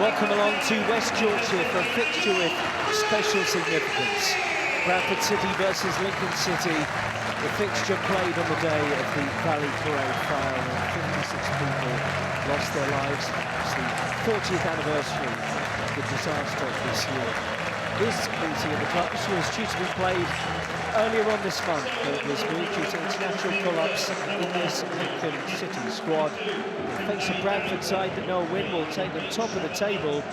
Welcome along to West Yorkshire for a fixture with special significance. Bradford City versus Lincoln City. The fixture played on the day of the Valley Parade fire when 56 people lost their lives. It's the 40th anniversary of the disaster this year. This meeting at the club was due to be played earlier on this month, but it was moved due to international pull-ups in this Lincoln City squad. They face a Bradford side that know a win will take them top of the table,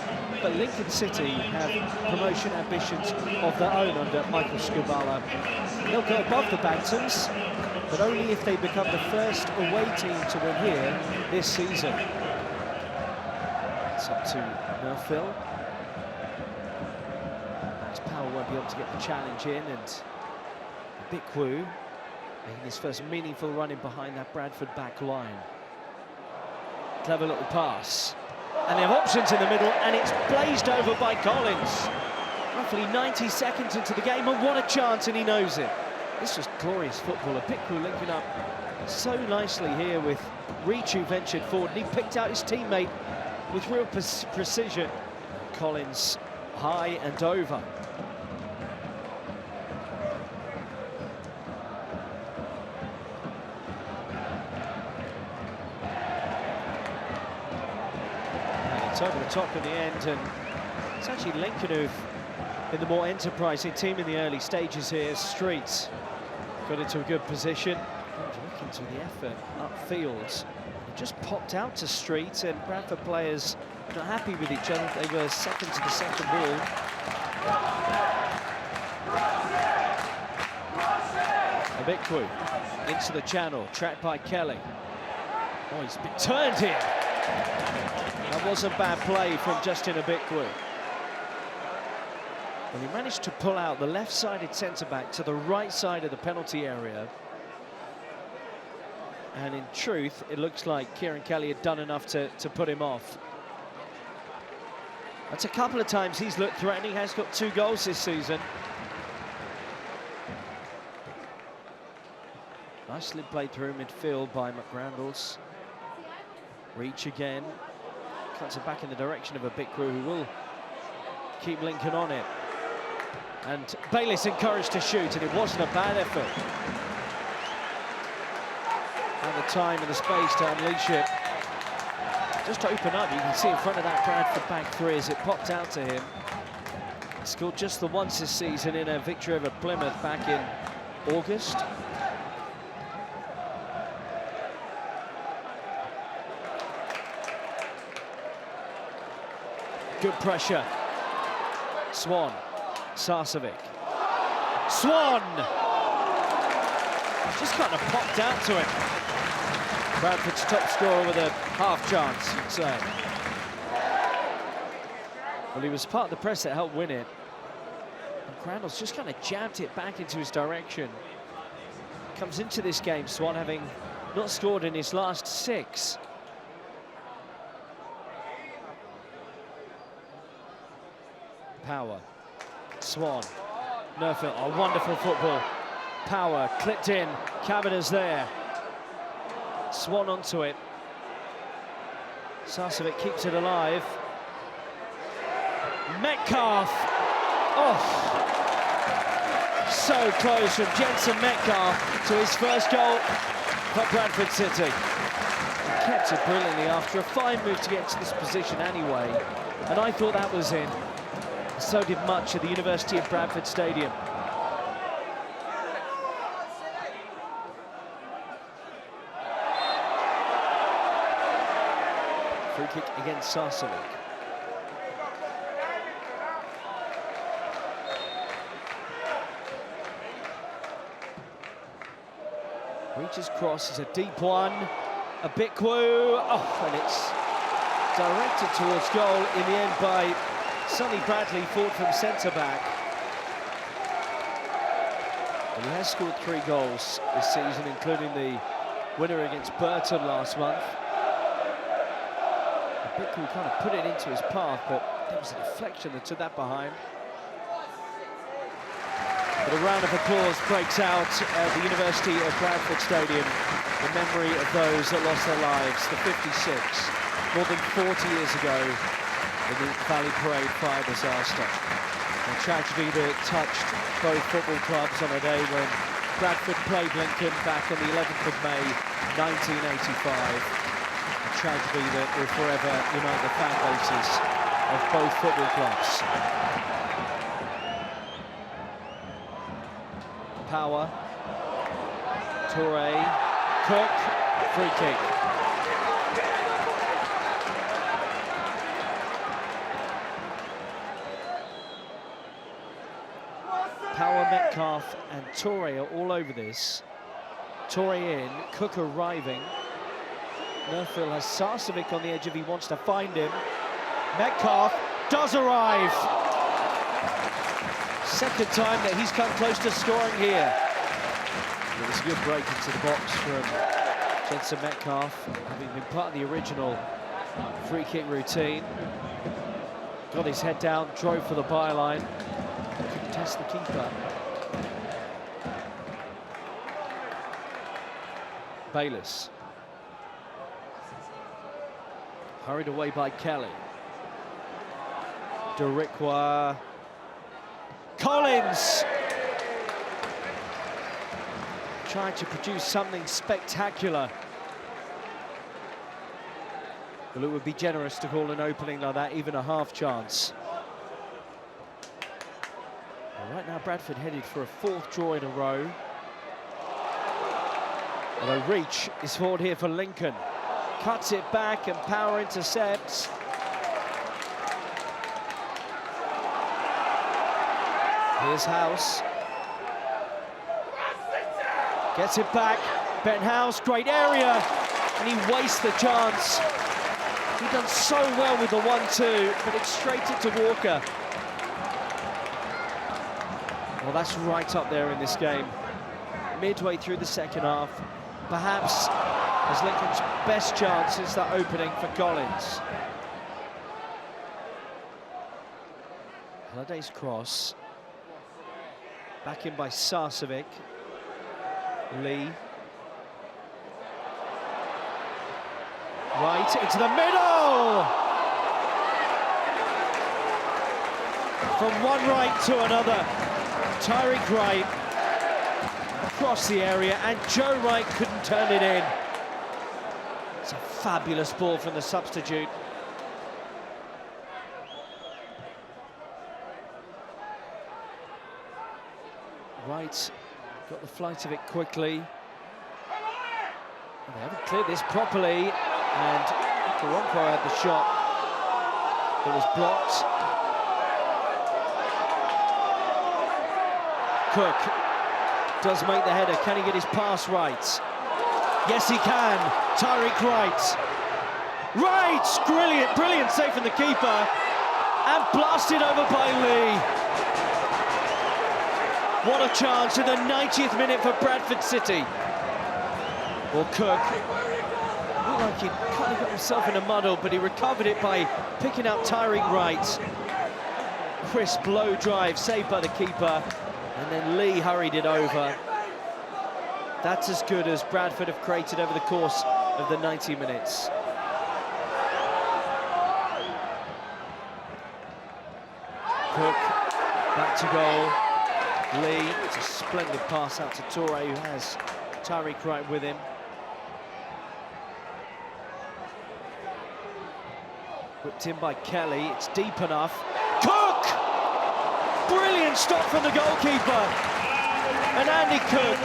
but Lincoln City have promotion ambitions of their own under Michael Skubala. They'll go above the Bantams, but only if they become the first away team to win here this season. It's up to Murphill. Power won't be able to get the challenge in, and Bikwu making his first meaningful run in behind that Bradford back line. Clever little pass, and they have options in the middle, and it's blazed over by Collins. Roughly 90 seconds into the game, and what a chance, and he knows it. This was glorious football. Bikwu linking up so nicely here with Reach, who ventured forward, and he picked out his teammate with real precision. Collins high and over. Over the top in the end, and it's actually Lincoln who've been the more enterprising team in the early stages here. Streets got into a good position, looking to the effort upfield. It just popped out to Street, and Bradford players not happy with each other. They were second to the second ball. Bikwu into the channel, tracked by Kelly. Oh, he's been turned here. That wasn't bad play from Justin Bikwu. And he managed to pull out the left-sided centre-back to the right side of the penalty area. And in truth, it looks like Kieran Kelly had done enough to put him off. That's a couple of times he's looked threatening, has got 2 goals this season. Nicely played through midfield by McGrandles. Reach again. Cuts it back in the direction of Bikwu, who will keep Lincoln on it. And Bayliss encouraged to shoot, and it wasn't a bad effort. And the time and the space to unleash it. Just open up, you can see in front of that Bradford back three as it popped out to him. He scored just the once this season in a victory over Plymouth back in August. Good pressure. Swan, Sarcevic. Swan! Just kind of popped out to him. Bradford's top scorer with a half chance, you'd say. Well, he was part of the press that helped win it. And Crandall's just kind of jabbed it back into his direction. Comes into this game, Swan having not scored in his last 6. Power, Swan, Murphill, a wonderful football. Power, clipped in, Cavanagh's there. Swan onto it. Sarcevic keeps it alive. Metcalf, oh! So close from Jensen Metcalf to his first goal for Bradford City. He kept it brilliantly after a fine move to get to this position anyway. And I thought that was in. So did much at the University of Bradford Stadium. Free kick against Sarcevic. Reaches cross, is a deep one. Bikwu, oh, and it's directed towards goal in the end by Sonny Bradley, forward from centre-back. He has scored 3 goals this season, including the winner against Burton last month. Bikwu kind of put it into his path, but there was a deflection that took that behind. But a round of applause breaks out at the University of Bradford Stadium in memory of those that lost their lives, the 56, more than 40 years ago. in the Valley Parade fire disaster. A tragedy that touched both football clubs on a day when Bradford played Lincoln back on the 11th of May, 1985. A tragedy that will forever unite the fan bases of both football clubs. Power, Toure, Cook, free kick. Power, Metcalf and Toure are all over this. Toure in, Cook arriving. Nerfil has Sarcevic on the edge if he wants to find him. Metcalf does arrive. Second time that he's come close to scoring here. It was a good break into the box from Jensen Metcalf, having been part of the original free kick routine. Got his head down, drove for the byline. Couldn't test the keeper. Bayliss. Hurried away by Kelly. Deriqua. Collins! Trying to produce something spectacular. Well, it would be generous to call an opening like that even a half chance. Well, right now, Bradford headed for a fourth draw in a row. Although reach is forward here for Lincoln. Cuts it back and Power intercepts. Here's House. Gets it back. Ben House, great area. And he wastes the chance. He's done so well with the 1-2, but it's straight into Walker. Well, that's right up there in this game. Midway through the second half, perhaps as Lincoln's best chance since that opening for Collins. Holliday's cross. Back in by Sarcevic. Lee. Right into the middle! From one right to another. Tyreek Wright across the area, and Joe Wright couldn't turn it in. It's a fabulous ball from the substitute. Wright got the flight of it quickly. They haven't cleared this properly, and Toronto had the shot. It was blocked. Cook does make the header. Can he get his pass right? Yes, he can. Tyreek Wright. Right! Brilliant save from the keeper. And blasted over by Lee. What a chance in the 90th minute for Bradford City. Well, Cook looked like he kind of got himself in a muddle, but he recovered it by picking up Tyreek Wright. Crisp, low drive, saved by the keeper. And then Lee hurried it over. That's as good as Bradford have created over the course of the 90 minutes. Cook, back to goal. Lee, it's a splendid pass out to Toure, who has Tyreek Wright with him. Whipped in by Kelly, it's deep enough. Cook! Brilliant stop from the goalkeeper. And Andy Cook,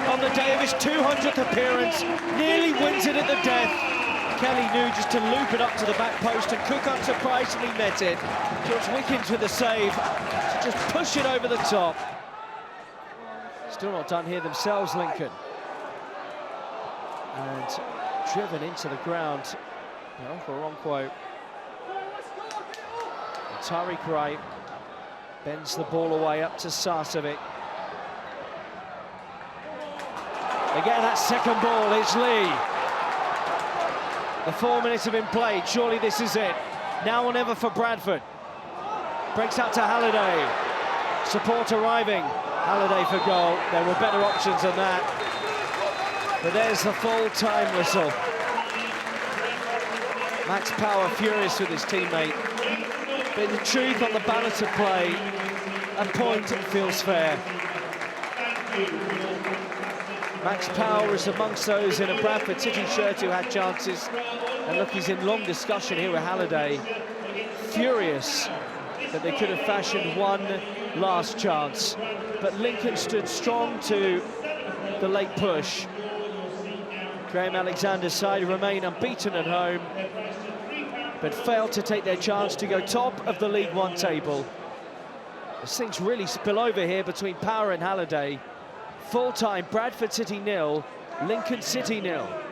on the day of his 200th appearance, nearly wins it at the death. Kelly knew just to loop it up to the back post, and Cook unsurprisingly met it. George Wickens with the save to just push it over the top. Still not done here themselves, Lincoln. And driven into the ground. No, for a wrong quote. And Tyreek Wright bends the ball away up to Sarcevic. Again, that second ball is Lee. The 4 minutes have been played. Surely this is it. Now or never for Bradford. Breaks out to Halliday. Support arriving. Halliday for goal. There were better options than that. But there's the full-time whistle. Max Power furious with his teammate. But in truth, on the balance of play, a point feels fair. Max Power is amongst those in a Bradford City shirt who had chances. And look, he's in long discussion here with Halliday. Furious that they could have fashioned one last chance. But Lincoln stood strong to the late push. Graham Alexander's side remain unbeaten at home, but failed to take their chance to go top of the League One table. As things really spill over here between Power and Halliday. Full-time, Bradford City 0, Lincoln City 0.